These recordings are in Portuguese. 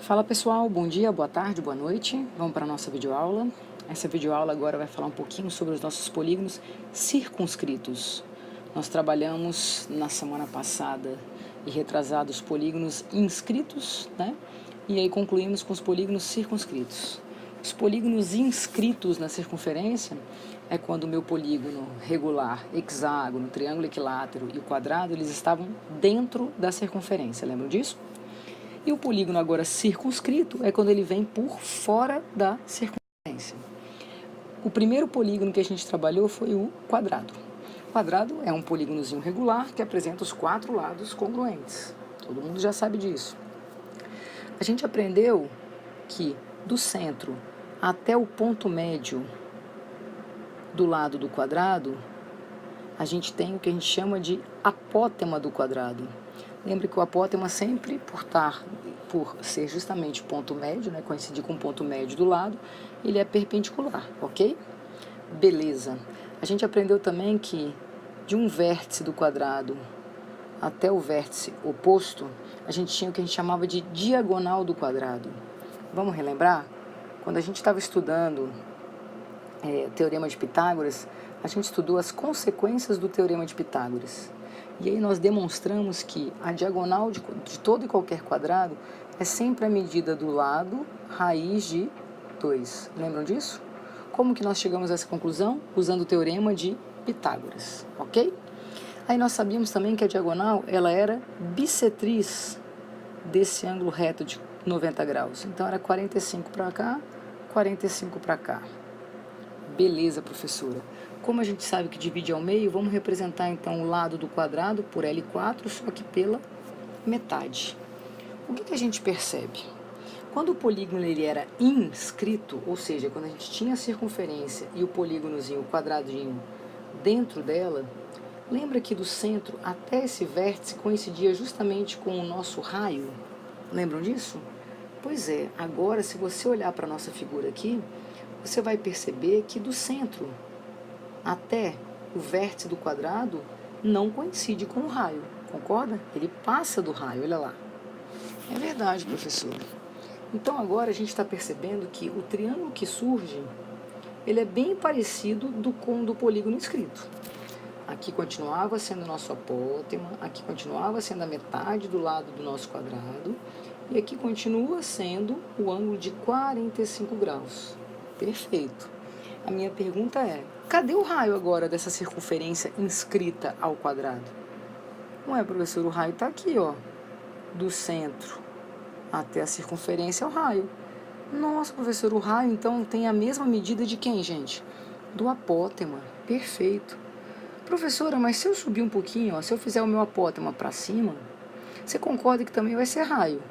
Fala pessoal, bom dia, boa tarde, boa noite. Vamos para a nossa videoaula. Essa videoaula agora vai falar um pouquinho sobre os nossos polígonos circunscritos. Nós trabalhamos na semana passada e retrasado os polígonos inscritos, né? E aí concluímos com os polígonos circunscritos. Os polígonos inscritos na circunferência é quando o meu polígono regular, hexágono, triângulo equilátero e o quadrado, eles estavam dentro da circunferência, lembram disso? E o polígono agora circunscrito é quando ele vem por fora da circunferência. O primeiro polígono que a gente trabalhou foi o quadrado. O quadrado é um polígonozinho regular que apresenta os 4 lados congruentes. Todo mundo já sabe disso. A gente aprendeu que do centro até o ponto médio do lado do quadrado, a gente tem o que a gente chama de apótema do quadrado. Lembre que o apótema sempre, por ser justamente o ponto médio, né, coincidir com o ponto médio do lado, ele é perpendicular, ok? Beleza. A gente aprendeu também que de um vértice do quadrado até o vértice oposto, a gente tinha o que a gente chamava de diagonal do quadrado. Vamos relembrar? Quando a gente estava estudando o Teorema de Pitágoras, a gente estudou as consequências do Teorema de Pitágoras. E aí nós demonstramos que a diagonal de todo e qualquer quadrado é sempre a medida do lado raiz de 2. Lembram disso? Como que nós chegamos a essa conclusão? Usando o Teorema de Pitágoras, ok? Aí nós sabíamos também que a diagonal ela era bissetriz desse ângulo reto de 90 graus. Então era 45 para cá, 45 para cá. Beleza, professora. Como a gente sabe que divide ao meio, vamos representar então o lado do quadrado por L4, só que pela metade. O que a gente percebe? Quando o polígono ele era inscrito, ou seja, quando a gente tinha a circunferência e o polígonozinho, o quadradinho, dentro dela, lembra que do centro até esse vértice coincidia justamente com o nosso raio? Lembram disso? Pois é, agora se você olhar para a nossa figura aqui, você vai perceber que do centro até o vértice do quadrado não coincide com o raio, concorda? Ele passa do raio, olha lá. É verdade, professor. Então agora a gente está percebendo que o triângulo que surge, ele é bem parecido com o do polígono inscrito. Aqui continuava sendo o nosso apótema, aqui continuava sendo a metade do lado do nosso quadrado, e aqui continua sendo o ângulo de 45 graus. Perfeito. A minha pergunta é, cadê o raio agora dessa circunferência inscrita ao quadrado? Não é, professor, o raio está aqui, ó, do centro até a circunferência é o raio. Nossa, professor, o raio então tem a mesma medida de quem, gente? Do apótema. Perfeito. Professora, mas se eu subir um pouquinho, ó, se eu fizer o meu apótema para cima, você concorda que também vai ser raio?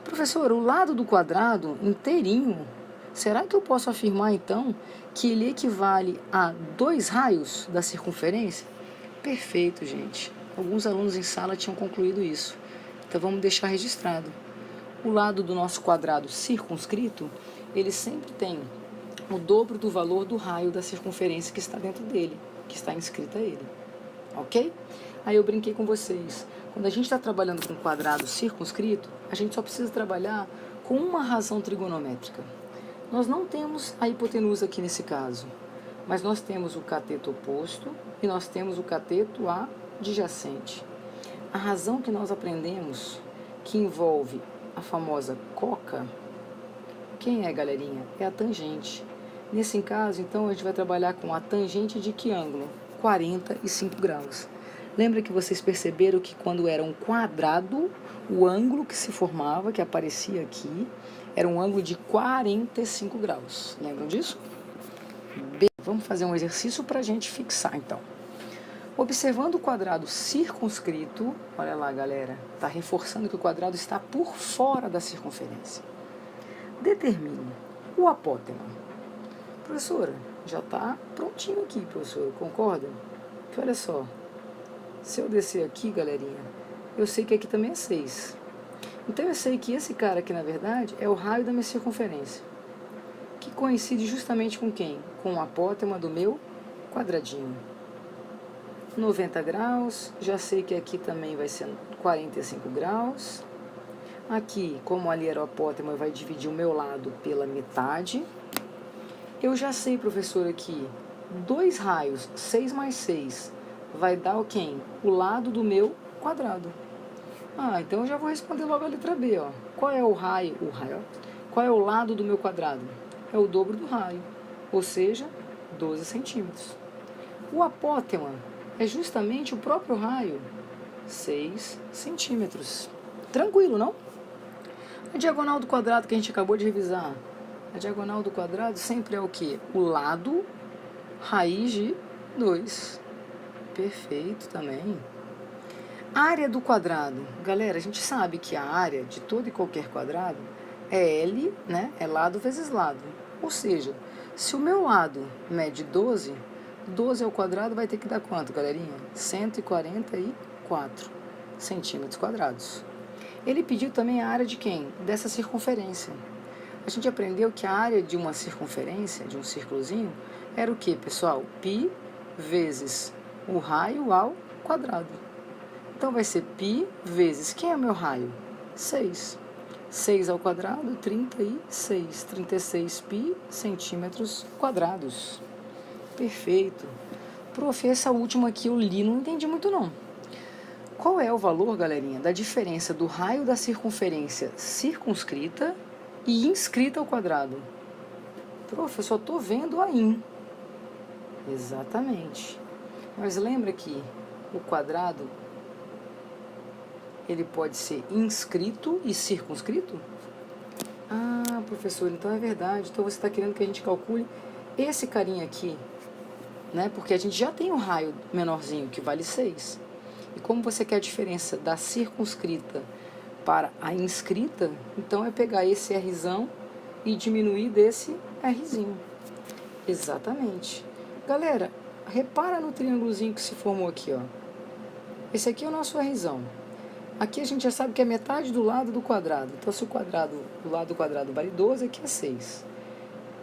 Professora, o lado do quadrado inteirinho, será que eu posso afirmar, então, que ele equivale a 2 raios da circunferência? Perfeito, gente. Alguns alunos em sala tinham concluído isso. Então, vamos deixar registrado. O lado do nosso quadrado circunscrito, ele sempre tem o dobro do valor do raio da circunferência que está dentro dele, que está inscrita a ele. Ok? Aí eu brinquei com vocês. Quando a gente está trabalhando com quadrado circunscrito, a gente só precisa trabalhar com uma razão trigonométrica. Nós não temos a hipotenusa aqui nesse caso, mas nós temos o cateto oposto e nós temos o cateto adjacente. A razão que nós aprendemos, que envolve a famosa coca, quem é, galerinha? É a tangente. Nesse caso, então, a gente vai trabalhar com a tangente de que ângulo? 45 graus. Lembra que vocês perceberam que quando era um quadrado, o ângulo que se formava, que aparecia aqui, era um ângulo de 45 graus. Lembram disso? Bem, vamos fazer um exercício para a gente fixar, então. Observando o quadrado circunscrito, olha lá, galera, está reforçando que o quadrado está por fora da circunferência. Determine o apótema. Professora, já está prontinho aqui, professora, concorda? Que olha só, se eu descer aqui, galerinha, eu sei que aqui também é 6. Então eu sei que esse cara aqui, na verdade, é o raio da minha circunferência, que coincide justamente com quem? Com o apótema do meu quadradinho. 90 graus, já sei que aqui também vai ser 45 graus. Aqui, como ali era o apótema, vai dividir o meu lado pela metade. Eu já sei, professor, aqui, 2 raios, 6 mais 6, vai dar o quem? O lado do meu quadrado. Ah, então eu já vou responder logo a letra B, ó. Qual é o raio? Ó. Qual é o lado do meu quadrado? É o dobro do raio, ou seja, 12 centímetros. O apótema é justamente o próprio raio, 6 centímetros. Tranquilo, não? A diagonal do quadrado que a gente acabou de revisar. A diagonal do quadrado sempre é o quê? O lado raiz de 2. Perfeito também. Área do quadrado. Galera, a gente sabe que a área de todo e qualquer quadrado é L, né? É lado vezes lado. Ou seja, se o meu lado mede 12, 12 ao quadrado vai ter que dar quanto, galerinha? 144 centímetros quadrados. Ele pediu também a área de quem? Dessa circunferência. A gente aprendeu que a área de uma circunferência, de um círculozinho, era o que, pessoal? Π vezes o raio ao quadrado. Então vai ser π vezes, quem é o meu raio? 6. 6 ao quadrado, 36. 36 π centímetros quadrados. Perfeito. Prof, essa última aqui eu li, não entendi muito não. Qual é o valor, galerinha, da diferença do raio da circunferência circunscrita e inscrita ao quadrado? Prof, eu só estou vendo a in. Exatamente. Mas lembra que o quadrado, ele pode ser inscrito e circunscrito? Ah, professor, então é verdade. Então você está querendo que a gente calcule esse carinha aqui, né? Porque a gente já tem um raio menorzinho, que vale 6. E como você quer a diferença da circunscrita para a inscrita, então é pegar esse Rzão e diminuir desse Rzinho. Exatamente. Galera, repara no triângulozinho que se formou aqui, ó. Esse aqui é o nosso Rzão. Aqui a gente já sabe que é metade do lado do quadrado. Então, se o lado do quadrado vale 12, aqui é 6.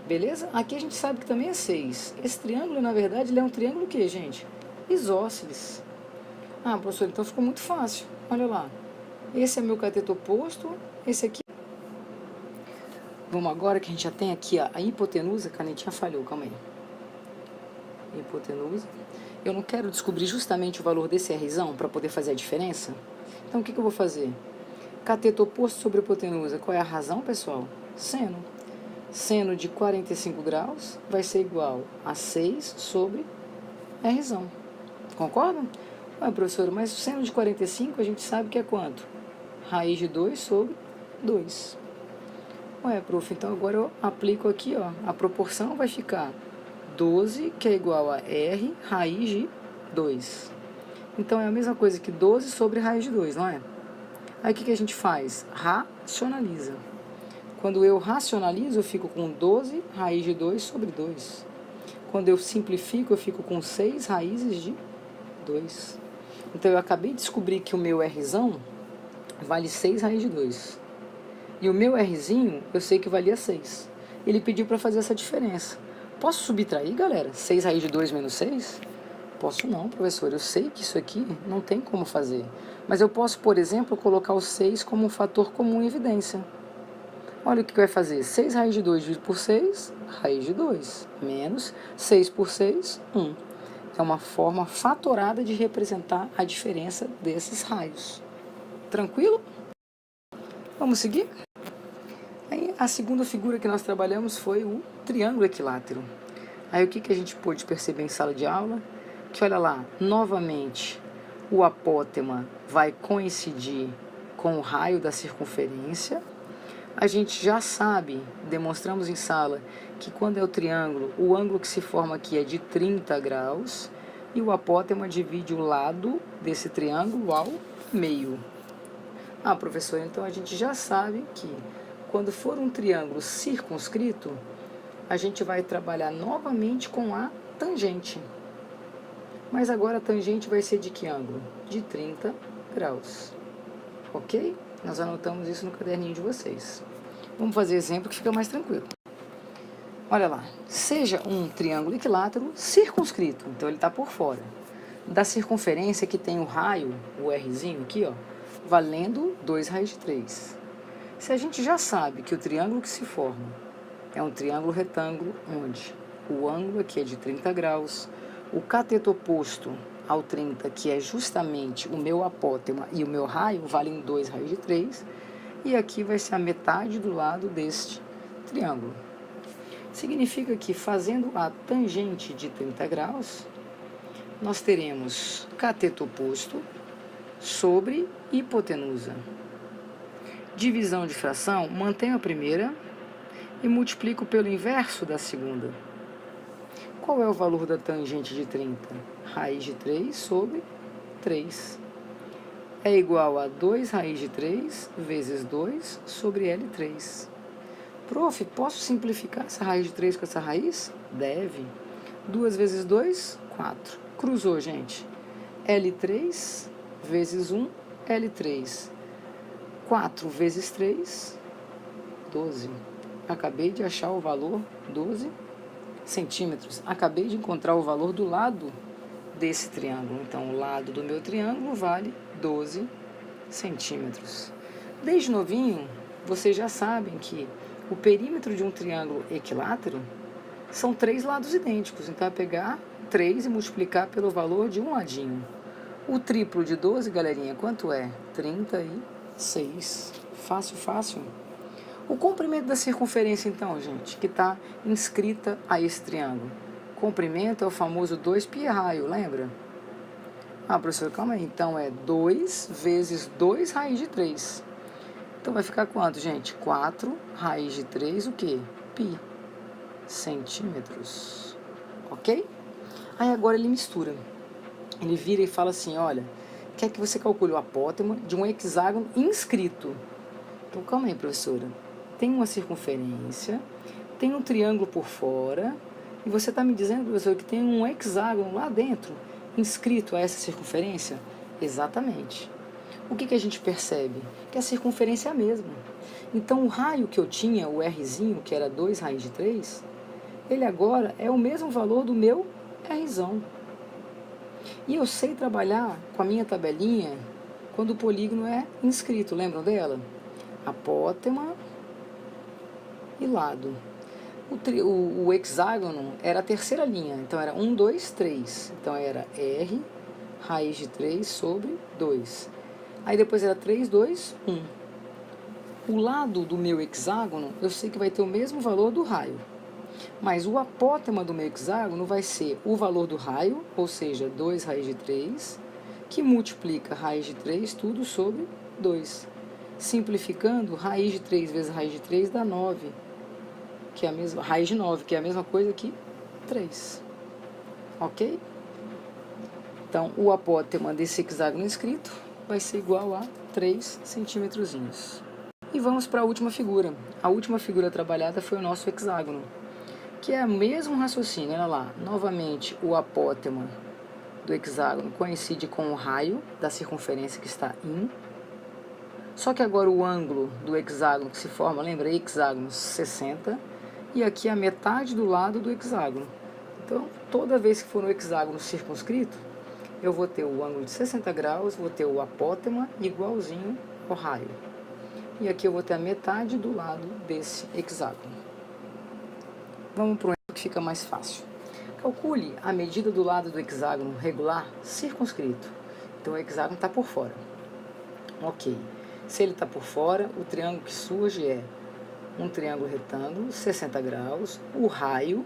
Beleza? Aqui a gente sabe que também é 6. Esse triângulo, na verdade, ele é um triângulo o quê, gente? Isósceles. Ah, professor, então ficou muito fácil. Olha lá. Esse é meu cateto oposto, esse aqui. Vamos agora que a gente já tem aqui a hipotenusa. A canetinha falhou, calma aí. Hipotenusa. Eu não quero descobrir justamente o valor desse Rzão para poder fazer a diferença. Então, o que eu vou fazer? Cateto oposto sobre hipotenusa. Qual é a razão, pessoal? Seno. Seno de 45 graus vai ser igual a 6 sobre Rzão. Concordam? Ué, professor, mas o seno de 45 a gente sabe que é quanto? Raiz de 2 sobre 2. Ué, prof, então agora eu aplico aqui, ó. A proporção vai ficar 12, que é igual a R raiz de 2. Então é a mesma coisa que 12 sobre raiz de 2, não é? Aí o que a gente faz? Racionaliza. Quando eu racionalizo, eu fico com 12 raiz de 2 sobre 2. Quando eu simplifico, eu fico com 6 raízes de 2. Então, eu acabei de descobrir que o meu Rzão vale 6 raiz de 2. E o meu Rzinho, eu sei que valia 6. Ele pediu para fazer essa diferença. Posso subtrair, galera? 6 raiz de 2 menos 6? Posso não, professor. Eu sei que isso aqui não tem como fazer. Mas eu posso, por exemplo, colocar o 6 como um fator comum em evidência. Olha o que vai fazer. 6 raiz de 2 dividido por 6, raiz de 2. Menos 6 por 6, 1. É uma forma fatorada de representar a diferença desses raios. Tranquilo? Vamos seguir? Aí, a segunda figura que nós trabalhamos foi o triângulo equilátero. Aí o que a gente pôde perceber em sala de aula? Que olha lá, novamente, o apótema vai coincidir com o raio da circunferência. A gente já sabe, demonstramos em sala, que quando é o triângulo, o ângulo que se forma aqui é de 30 graus e o apótema divide o lado desse triângulo ao meio. Ah, professor, então a gente já sabe que quando for um triângulo circunscrito, a gente vai trabalhar novamente com a tangente. Mas agora a tangente vai ser de que ângulo? De 30 graus. Ok? Nós anotamos isso no caderninho de vocês. Vamos fazer exemplo que fica mais tranquilo. Olha lá, seja um triângulo equilátero circunscrito, então ele está por fora, da circunferência que tem o raio, o Rzinho aqui, ó, valendo 2 raiz de 3. Se a gente já sabe que o triângulo que se forma é um triângulo retângulo, onde o ângulo aqui é de 30 graus, o cateto oposto ao 30, que é justamente o meu apótema e o meu raio, valem 2 raios de 3, e aqui vai ser a metade do lado deste triângulo. Significa que, fazendo a tangente de 30 graus, nós teremos cateto oposto sobre hipotenusa. Divisão de fração, mantenho a primeira e multiplico pelo inverso da segunda. Qual é o valor da tangente de 30? Raiz de 3 sobre 3. É igual a 2 raiz de 3 vezes 2 sobre L3. Prof, posso simplificar essa raiz de 3 com essa raiz? Deve. 2 vezes 2, 4. Cruzou, gente. L3 vezes 1, L3. 4 vezes 3, 12. Acabei de achar o valor 12 centímetros. Acabei de encontrar o valor do lado desse triângulo. Então, o lado do meu triângulo vale 12 centímetros. Desde novinho, vocês já sabem que o perímetro de um triângulo equilátero são 3 lados idênticos. Então, é pegar 3 e multiplicar pelo valor de um ladinho. O triplo de 12, galerinha, quanto é? 36. Fácil, fácil. O comprimento da circunferência, então, gente, que está inscrita a esse triângulo. Comprimento é o famoso 2π raio, lembra? Ah, professor, calma aí. Então, é 2 vezes 2 raiz de 3. Então, vai ficar quanto, gente? 4 raiz de 3, o quê? Π. Centímetros. Ok? Aí, agora ele mistura. Ele vira e fala assim, olha, quer que você calcule o apótema de um hexágono inscrito. Então, calma aí, professora. Tem uma circunferência, tem um triângulo por fora, e você está me dizendo, professor, que tem um hexágono lá dentro, inscrito a essa circunferência? Exatamente. O que a gente percebe? Que a circunferência é a mesma. Então, o raio que eu tinha, o Rzinho, que era 2 raiz de 3, ele agora é o mesmo valor do meu Rzão. E eu sei trabalhar com a minha tabelinha quando o polígono é inscrito, lembram dela? Apótema e lado. O hexágono era a terceira linha, então era 1, 2, 3. Então era R, raiz de 3 sobre 2. Aí depois era 3, 2, 1. O lado do meu hexágono, eu sei que vai ter o mesmo valor do raio. Mas o apótema do meu hexágono vai ser o valor do raio, ou seja, 2 raiz de 3, que multiplica raiz de 3, tudo sobre 2. Simplificando, raiz de 3 vezes raiz de 3 dá 9, que é a mesma, raiz de 9, que é a mesma coisa que 3. Ok? Então, o apótema desse hexágono inscrito vai ser igual a 3 centímetros. E vamos para a última figura. A última figura trabalhada foi o nosso hexágono, que é o mesmo raciocínio. Olha lá, novamente o apótema do hexágono coincide com o raio da circunferência que está in. Só que agora o ângulo do hexágono que se forma, lembra? Hexágono 60, e aqui a metade do lado do hexágono. Então, toda vez que for no hexágono circunscrito, eu vou ter o ângulo de 60 graus, vou ter o apótema igualzinho ao raio. E aqui eu vou ter a metade do lado desse hexágono. Vamos para o que fica mais fácil. Calcule a medida do lado do hexágono regular circunscrito. Então, o hexágono está por fora. Ok. Se ele está por fora, o triângulo que surge é um triângulo retângulo, 60 graus, o raio,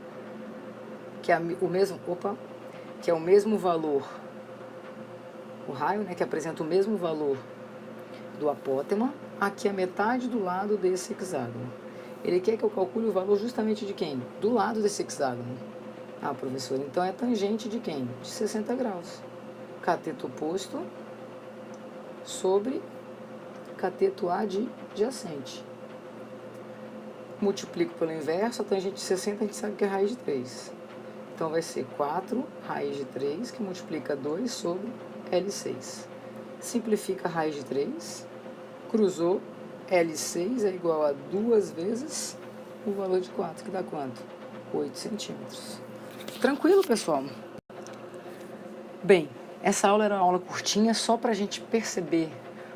que é o mesmo valor, o raio, né, que apresenta o mesmo valor do apótema, aqui a metade do lado desse hexágono. Ele quer que eu calcule o valor justamente de quem? Do lado desse hexágono. Ah, professor, então é tangente de quem? De 60 graus. Cateto oposto sobre cateto adjacente. Multiplico pelo inverso, a tangente de 60 a gente sabe que é raiz de 3. Então vai ser 4 raiz de 3, que multiplica 2 sobre L6. Simplifica a raiz de 3, cruzou, L6 é igual a 2 vezes o valor de 4, que dá quanto? 8 centímetros. Tranquilo, pessoal? Bem, essa aula era uma aula curtinha, só para a gente perceber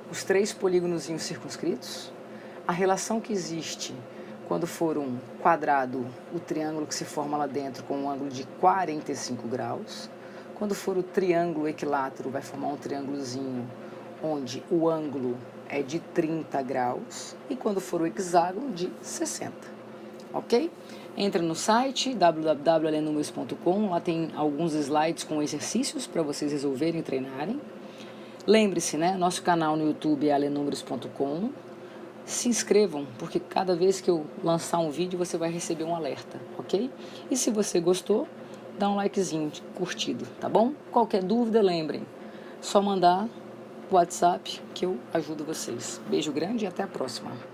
os 3 polígonozinhos circunscritos, a relação que existe quando for um quadrado, o triângulo que se forma lá dentro com um ângulo de 45 graus. Quando for o triângulo equilátero, vai formar um triângulozinho onde o ângulo é de 30 graus. E quando for o hexágono, de 60. Ok? Entra no site www.alenumeros.com, lá tem alguns slides com exercícios para vocês resolverem e treinarem. Lembre-se, né? Nosso canal no YouTube é alenumeros.com. Se inscrevam, porque cada vez que eu lançar um vídeo você vai receber um alerta, ok? E se você gostou, dá um likezinho, curtido, tá bom? Qualquer dúvida, lembrem, só mandar o WhatsApp que eu ajudo vocês. Beijo grande e até a próxima.